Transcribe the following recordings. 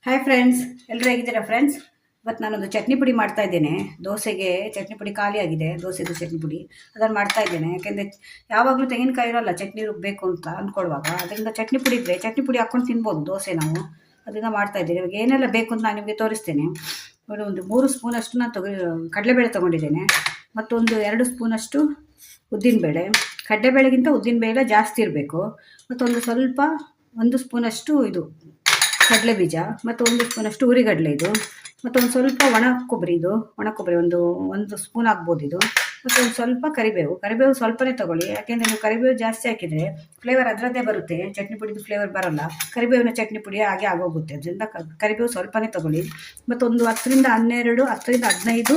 Hi friends, ಎಲ್ಲರೂ ಹೇಗಿದ್ದೀರಾ friends? ಇವತ್ತು ನಾನೊಂದು ಚಟ್ನಿ ಪುಡಿ ಮಾಡ್ತಾ ಇದ್ದೇನೆ. ದೋಸೆಗೆ ಚಟ್ನಿ ಪುಡಿ ಖಾಲಿ ಆಗಿದೆ, ದೋಸೆದು ಚಟ್ನಿ ಪುಡಿ ಅದನ್ನು ಮಾಡ್ತಾ ಇದ್ದೇನೆ. ಯಾಕೆಂದರೆ ಯಾವಾಗಲೂ ತೆಂಗಿನಕಾಯಿ ಇರೋಲ್ಲ ಚಟ್ನಿ ರುಬ್ಬಬೇಕು ಅಂತ ಅಂದ್ಕೊಳ್ಳುವಾಗ, ಅದರಿಂದ ಚಟ್ನಿ ಪುಡಿ ಇದ್ದರೆ ಚಟ್ನಿ ಪುಡಿ ಹಾಕ್ಕೊಂಡು ತಿನ್ಬೋದು ದೋಸೆ ನಾವು. ಅದರಿಂದ ಮಾಡ್ತಾ ಇದ್ದೇನೆ. ಇವಾಗ ಏನೆಲ್ಲ ಬೇಕು ಅಂತ ನಾನು ನಿಮಗೆ ತೋರಿಸ್ತೇನೆ. ಒಂದು 3 ಸ್ಪೂನಷ್ಟು ನಾನು ಕಡಲೆಬೇಳೆ ತೊಗೊಂಡಿದ್ದೇನೆ, ಮತ್ತೊಂದು 2 ಸ್ಪೂನಷ್ಟು ಉದ್ದಿನಬೇಳೆ. ಕಡಲೆಬೇಳೆಗಿಂತ ಉದ್ದಿನಬೇಳೆ ಜಾಸ್ತಿ ಇರಬೇಕು. ಮತ್ತೊಂದು ಸ್ವಲ್ಪ 1 ಸ್ಪೂನಷ್ಟು ಇದು ಕಡಲೆ ಬೀಜ, ಮತ್ತು 1 ಸ್ಪೂನಷ್ಟು ಹುರಿಗಡಲೆ ಇದು, ಮತ್ತೊಂದು ಸ್ವಲ್ಪ ಒಣ ಕೊಬ್ಬರಿ ಒಂದು ಸ್ಪೂನ್ ಆಗ್ಬೋದು ಇದು, ಮತ್ತೊಂದು ಸ್ವಲ್ಪ ಕರಿಬೇವು ಸ್ವಲ್ಪನೇ ತೊಗೊಳ್ಳಿ. ಯಾಕೆಂದರೆ ನೀವು ಕರಿಬೇವು ಜಾಸ್ತಿ ಹಾಕಿದರೆ ಫ್ಲೇವರ್ ಅದರದ್ದೇ ಬರುತ್ತೆ, ಚಟ್ನಿ ಪುಡಿದು ಫ್ಲೇವರ್ ಬರೋಲ್ಲ. ಕರಿಬೇವಿನ ಚಟ್ನಿ ಪುಡಿ ಹಾಗೆ ಆಗೋಗುತ್ತೆ, ಅದರಿಂದ ಕರಿಬೇವು ಸ್ವಲ್ಪನೇ ತೊಗೊಳ್ಳಿ. ಮತ್ತೊಂದು 10ರಿಂದ 15 ಇದು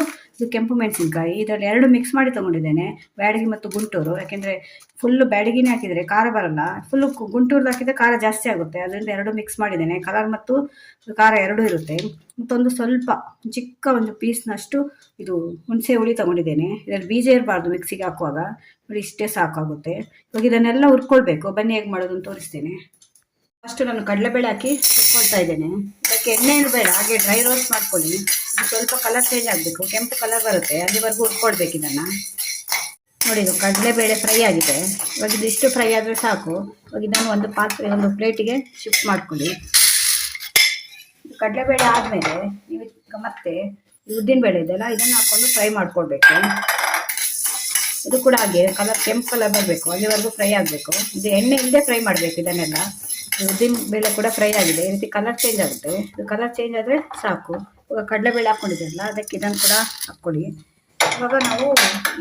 ಕೆಂಪು ಮೆಣಸಿನ್ಕಾಯಿ. ಇದರಲ್ಲಿ 2 ಮಿಕ್ಸ್ ಮಾಡಿ ತೊಗೊಂಡಿದ್ದೇನೆ, ಬ್ಯಾಡಗಿ ಮತ್ತು ಗುಂಟೂರು. ಯಾಕೆಂದರೆ ಫುಲ್ಲು ಬ್ಯಾಡಗಿನೇ ಹಾಕಿದರೆ ಖಾರ ಬರೋಲ್ಲ, ಫುಲ್ಲು ಗುಂಟೂರು ಹಾಕಿದರೆ ಖಾರ ಜಾಸ್ತಿ ಆಗುತ್ತೆ. ಅದರಿಂದ 2 ಮಿಕ್ಸ್ ಮಾಡಿದ್ದೇನೆ, ಕಲರ್ ಮತ್ತು ಖಾರ 2 ಇರುತ್ತೆ. ಮತ್ತೊಂದು ಸ್ವಲ್ಪ ಚಿಕ್ಕ ಒಂದು ಪೀಸ್ನಷ್ಟು ಇದು ಹುಣಸೆ ಹುಳಿ ತೊಗೊಂಡಿದ್ದೇನೆ. ಇದರಲ್ಲಿ ಬೀಜ ಇರಬಾರ್ದು ಮಿಕ್ಸಿಗೆ ಹಾಕುವಾಗ, ನೋಡಿ ಇಷ್ಟೇ ಸಾಕಾಗುತ್ತೆ. ಇವಾಗ ಇದನ್ನೆಲ್ಲ ಹುರ್ಕೊಳ್ಬೇಕು. ಬನ್ನಿ ಹೇಗೆ ಮಾಡೋದು ಅಂತ ತೋರಿಸ್ತೇನೆ. ಫಸ್ಟು ನಾನು ಕಡಲೆಬೇಳೆ ಹಾಕಿ ಹುರ್ಕೊಳ್ತಾ ಇದ್ದೇನೆ. ಇದಕ್ಕೆ ಎಣ್ಣೆಯನ್ನು ಬೇಡ, ಹಾಗೆ ಡ್ರೈ ರೋಸ್ಟ್ ಮಾಡ್ಕೊಳ್ಳಿ. ಇದು ಸ್ವಲ್ಪ ಕಲರ್ ಚೇಂಜ್ ಆಗಬೇಕು, ಕೆಂಪು ಕಲರ್ ಬರುತ್ತೆ, ಅಲ್ಲಿವರೆಗೂ ಹುರ್ಕೊಳ್ಬೇಕು ಇದನ್ನು. ನೋಡಿ, ಇದು ಕಡಲೆಬೇಳೆ ಫ್ರೈ ಆಗಿದೆ. ಇವಾಗ ಇದಿಷ್ಟು ಫ್ರೈ ಆದರೆ ಸಾಕು. ಇವಾಗ ಇದನ್ನು ಒಂದು ಪ್ಲೇಟಿಗೆ ಶಿಫ್ಟ್ ಮಾಡ್ಕೊಳ್ಳಿ. ಕಡಲೆಬೇಳೆ ಆದಮೇಲೆ ನೀವು ಮತ್ತೆ ಉದ್ದಿನಬೇಳೆ ಇದೆಯಲ್ಲ, ಇದನ್ನು ಹಾಕ್ಕೊಂಡು ಫ್ರೈ ಮಾಡ್ಕೊಳ್ಬೇಕು. ಇದು ಕೂಡ ಹಾಗೆ ಕೆಂಪು ಕಲರ್ ಬರಬೇಕು, ಅಲ್ಲಿವರೆಗೂ ಫ್ರೈ ಆಗಬೇಕು. ಇದು ಎಣ್ಣೆ ಇಲ್ಲದೆ ಫ್ರೈ ಮಾಡಬೇಕು ಇದನ್ನೆಲ್ಲ. ಉದ್ದಿನ ಬೇಳೆ ಕೂಡ ಫ್ರೈ ಆಗಿದೆ, ಈ ರೀತಿ ಕಲರ್ ಚೇಂಜ್ ಆಗುತ್ತೆ. ಇದು ಕಲರ್ ಚೇಂಜ್ ಆದರೆ ಸಾಕು. ಇವಾಗ ಕಡಲೆಬೇಳೆ ಹಾಕ್ಕೊಂಡಿದ್ದೀರಲ್ಲ, ಅದಕ್ಕೆ ಇದನ್ನು ಕೂಡ ಹಾಕ್ಕೊಳ್ಳಿ. ಇವಾಗ ನಾವು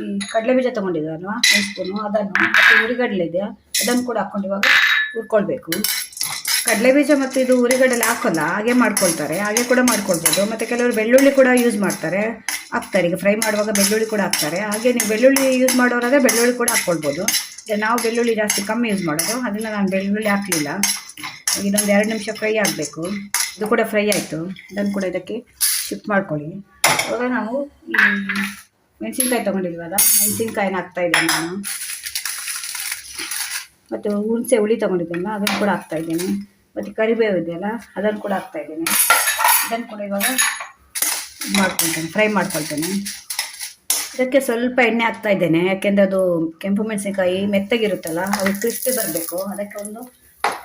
ಈ ಕಡಲೆ ಬೀಜ ತೊಗೊಂಡಿದ್ದೀವಲ್ವ 1 ಸ್ಪೂನು, ಅದನ್ನು ಮತ್ತು ಹುರಿಗಡಲೆ ಇದೆಯಾ ಅದನ್ನು ಕೂಡ ಹಾಕ್ಕೊಂಡು ಇವಾಗ ಹುರ್ಕೊಳ್ಬೇಕು. ಕಡಲೆ ಬೀಜ ಮತ್ತು ಇದು ಹುರಿಗಡಲೆ ಹಾಕೋಲ್ಲ, ಹಾಗೆ ಮಾಡ್ಕೊಳ್ತಾರೆ, ಹಾಗೆ ಕೂಡ ಮಾಡ್ಕೊಳ್ಬೋದು. ಮತ್ತು ಕೆಲವರು ಬೆಳ್ಳುಳ್ಳಿ ಕೂಡ ಯೂಸ್ ಹಾಕ್ತಾರೆ. ಈಗ ಫ್ರೈ ಮಾಡುವಾಗ ಬೆಳ್ಳುಳ್ಳಿ ಕೂಡ ಹಾಕ್ತಾರೆ. ಹಾಗೆ ನೀವು ಬೆಳ್ಳುಳ್ಳಿ ಯೂಸ್ ಮಾಡೋರಾದರೆ ಬೆಳ್ಳುಳ್ಳಿ ಕೂಡ ಹಾಕ್ಕೊಳ್ಬೋದು. ನಾವು ಬೆಳ್ಳುಳ್ಳಿ ಜಾಸ್ತಿ ಕಮ್ಮಿ ಯೂಸ್ ಮಾಡೋದು, ಅದರಿಂದ ನಾನು ಬೆಳ್ಳುಳ್ಳಿ ಹಾಕಲಿಲ್ಲ. ಇದೊಂದು 2 ನಿಮಿಷ ಫ್ರೈ ಆಗಬೇಕು. ಇದು ಕೂಡ ಫ್ರೈ ಆಯಿತು, ಇದನ್ನು ಕೂಡ ಇದಕ್ಕೆ ಶಿಫ್ಟ್ ಮಾಡ್ಕೊಳ್ಳಿ. ಇವಾಗ ನಾವು ಈ ಮೆಣಸಿನ್ಕಾಯಿ ತೊಗೊಂಡಿದ್ವಲ್ಲ, ಮೆಣಸಿನ್ಕಾಯಿನ ಹಾಕ್ತಾಯಿದ್ದೇನೆ ನಾನು. ಮತ್ತು ಹುಣಸೆ ಹುಳಿ ತೊಗೊಂಡಿದ್ದೇನೆ, ಅದನ್ನು ಕೂಡ ಹಾಕ್ತಾಯಿದ್ದೇನೆ. ಮತ್ತು ಕರಿಬೇವು ಇದೆಯಲ್ಲ, ಅದನ್ನು ಕೂಡ ಹಾಕ್ತಾಯಿದ್ದೇನೆ. ಇದನ್ನು ಕೂಡ ಇವಾಗ ಫ್ರೈ ಮಾಡ್ಕೊಳ್ತೇನೆ. ಇದಕ್ಕೆ ಸ್ವಲ್ಪ ಎಣ್ಣೆ ಹಾಕ್ತಾಯಿದ್ದೇನೆ, ಯಾಕೆಂದರೆ ಅದು ಕೆಂಪು ಮೆಣಸಿನ್ಕಾಯಿ ಮೆತ್ತಗಿರುತ್ತಲ್ಲ, ಅದು ಕ್ರಿಸ್ಪಿ ಬರಬೇಕು. ಅದಕ್ಕೆ ಒಂದು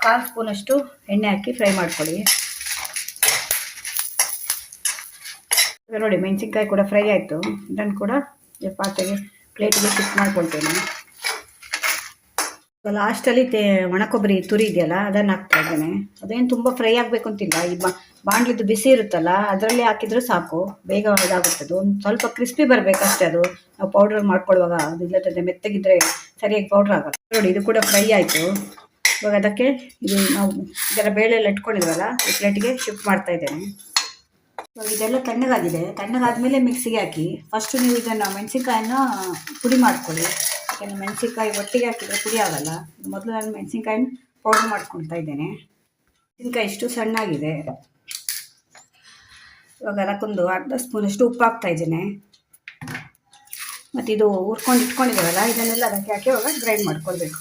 1/4 ಸ್ಪೂನಷ್ಟು ಎಣ್ಣೆ ಹಾಕಿ ಫ್ರೈ ಮಾಡ್ಕೊಳ್ಳಿ. ನೋಡಿ, ಮೆಣಸಿನ್ಕಾಯಿ ಕೂಡ ಫ್ರೈ ಆಯಿತು. ಇದನ್ನು ಕೂಡ ಪ್ಲೇಟಿಗೆ ಶಿಫ್ಟ್ ಮಾಡ್ಕೊಳ್ತೇನೆ. ಲಾಸ್ಟಲ್ಲಿ ಒಣ ಕೊಬ್ಬರಿ ತುರಿ ಇದೆಯಲ್ಲ, ಅದನ್ನು ಹಾಕ್ತಾ ಇದ್ದೇನೆ. ಅದೇನು ತುಂಬ ಫ್ರೈ ಆಗಬೇಕು ಅಂತಿಲ್ಲ, ಈ ಬಾಣಲಿದ್ದು ಬಿಸಿ ಇರುತ್ತಲ್ಲ ಅದರಲ್ಲಿ ಹಾಕಿದರೂ ಸಾಕು, ಬೇಗ ಇದಾಗುತ್ತದೆ. ಒಂದು ಸ್ವಲ್ಪ ಕ್ರಿಸ್ಪಿ ಬರಬೇಕಷ್ಟೇ. ಅದು ನಾವು ಪೌಡರ್ ಮಾಡ್ಕೊಳ್ಳುವಾಗ ಅದು ಇಲ್ಲದೆ ಮೆತ್ತಗಿದ್ರೆ ಸರಿಯಾಗಿ ಪೌಡ್ರ್ ಆಗೋಲ್ಲ. ನೋಡಿ, ಇದು ಕೂಡ ಫ್ರೈ ಆಯಿತು. ಇವಾಗ ಅದಕ್ಕೆ ಇದು ನಾವು ಇದರ ಬೇಳೆಲ್ಲ ಇಟ್ಕೊಂಡಿದ್ವಲ್ಲ, ಈ ಪ್ಲೇಟಿಗೆ ಶಿಫ್ಟ್ ಮಾಡ್ತಾ ಇದ್ದೇನೆ. ಇವಾಗ ಇದೆಲ್ಲ ತಣ್ಣಗಾದ್ಮೇಲೆ ಮಿಕ್ಸಿಗೆ ಹಾಕಿ ಫಸ್ಟು ನೀವು ಇದನ್ನು ಮೆಣಸಿನ್ಕಾಯಿನ ಪುಡಿ ಮಾಡ್ಕೊಳ್ಳಿ. ಯಾಕೆಂದರೆ ಮೆಣಸಿನ್ಕಾಯಿ ಒಟ್ಟಿಗೆ ಹಾಕಿದರೆ ಪುಡಿ ಆಗೋಲ್ಲ. ಮೊದಲು ನಾನು ಮೆಣಸಿನ್ಕಾಯಿನ ಪೌಡರ್ ಮಾಡ್ಕೊಳ್ತಾ ಇದ್ದೇನೆ. ಮೆಣಸಿನ್ಕಾಯಿ ಇಷ್ಟು ಸಣ್ಣಾಗಿದೆ. ಇವಾಗ ಅದಕ್ಕೊಂದು 1/2 ಸ್ಪೂನಷ್ಟು ಉಪ್ಪು ಹಾಕ್ತಾ ಇದ್ದೇನೆ. ಮತ್ತು ಇದು ಇಟ್ಕೊಂಡಿದ್ದೇವಲ್ಲ, ಇದನ್ನೆಲ್ಲ ಅದಕ್ಕೆ ಹಾಕಿ ಇವಾಗ ಗ್ರೈಂಡ್ ಮಾಡ್ಕೊಳ್ಬೇಕು.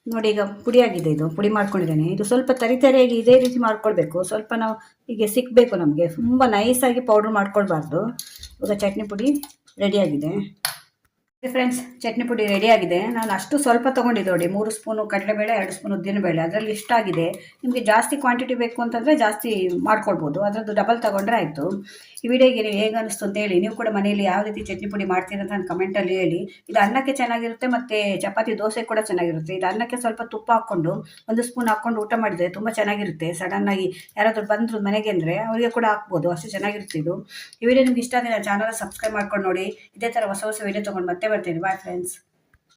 ನೋಡಿ, ಈಗ ಪುಡಿಯಾಗಿದೆ, ಇದು ಪುಡಿ ಮಾಡ್ಕೊಂಡಿದ್ದೇನೆ. ಇದು ಸ್ವಲ್ಪ ತರಿಯಾಗಿ ಇದೇ ರೀತಿ ಮಾಡ್ಕೊಳ್ಬೇಕು. ಸ್ವಲ್ಪ ನಾವು ಹೀಗೆ ಸಿಕ್ಕಬೇಕು ನಮಗೆ, ತುಂಬ ನೈಸಾಗಿ ಪೌಡ್ರ್ ಮಾಡ್ಕೊಳ್ಬಾರ್ದು. ಇವಾಗ ಚಟ್ನಿ ಪುಡಿ ರೆಡಿಯಾಗಿದೆ ಫ್ರೆಂಡ್ಸ್. ಚಟ್ನಿ ಪುಡಿ ರೆಡಿಯಾಗಿದೆ. ನಾನು ಅಷ್ಟು ಸ್ವಲ್ಪ ತೊಗೊಂಡಿದ್ದೆ ನೋಡಿ, 3 ಸ್ಪೂನು ಕಡಲೆಬೇಳೆ, 2 ಸ್ಪೂನ್ ಉದ್ದಿನಬೇಳೆ, ಅದರಲ್ಲಿ ಇಷ್ಟಾಗಿದೆ. ನಿಮಗೆ ಜಾಸ್ತಿ ಕ್ವಾಂಟಿಟಿ ಬೇಕು ಅಂತಂದರೆ ಜಾಸ್ತಿ ಮಾಡ್ಕೊಳ್ಬೋದು, ಅದರದ್ದು ಡಬಲ್ ತೊಗೊಂಡ್ರೆ ಆಯಿತು. ಈ ವಿಡಿಯೋಗೆ ನೀವು ಹೇಗೆ ಅನಿಸ್ತು ಅಂತ ಹೇಳಿ. ನೀವು ಕೂಡ ಮನೆಯಲ್ಲಿ ಯಾವ ರೀತಿ ಚಟ್ನಿ ಪುಡಿ ಮಾಡ್ತೀರ ಅಂತ ನಾನು ಕಮೆಂಟಲ್ಲಿ ಹೇಳಿ. ಇದು ಅನ್ನಕ್ಕೆ ಚೆನ್ನಾಗಿರುತ್ತೆ, ಮತ್ತು ಚಪಾತಿ ದೋಸೆ ಕೂಡ ಚೆನ್ನಾಗಿರುತ್ತೆ. ಇದು ಅನ್ನಕ್ಕೆ ಸ್ವಲ್ಪ ತುಪ್ಪ ಹಾಕ್ಕೊಂಡು 1 ಸ್ಪೂನ್ ಹಾಕ್ಕೊಂಡು ಊಟ ಮಾಡಿದರೆ ತುಂಬ ಚೆನ್ನಾಗಿರುತ್ತೆ. ಸಡನ್ನಾಗಿ ಯಾರಾದರೂ ಬಂದರು ಮನೆಗೆ ಅಂದರೆ ಅವರಿಗೆ ಕೂಡ ಹಾಕ್ಬೋದು, ಅಷ್ಟು ಚೆನ್ನಾಗಿರುತ್ತೆ ಇದು. ಈ ವಿಡಿಯೋ ನಿಮ್ಗೆ ಇಷ್ಟ ಆದರೆ ನನ್ನ ಚಾನಲ್ ಸಬ್ಸ್ಕ್ರೈಬ್ ಮಾಡ್ಕೊಂಡು ನೋಡಿ. ಇದೇ ಥರ ಹೊಸ ವಿಡಿಯೋ ತೊಗೊಂಡು ಮತ್ತೆ ಬರ್ತೀನಿ. Bye friends.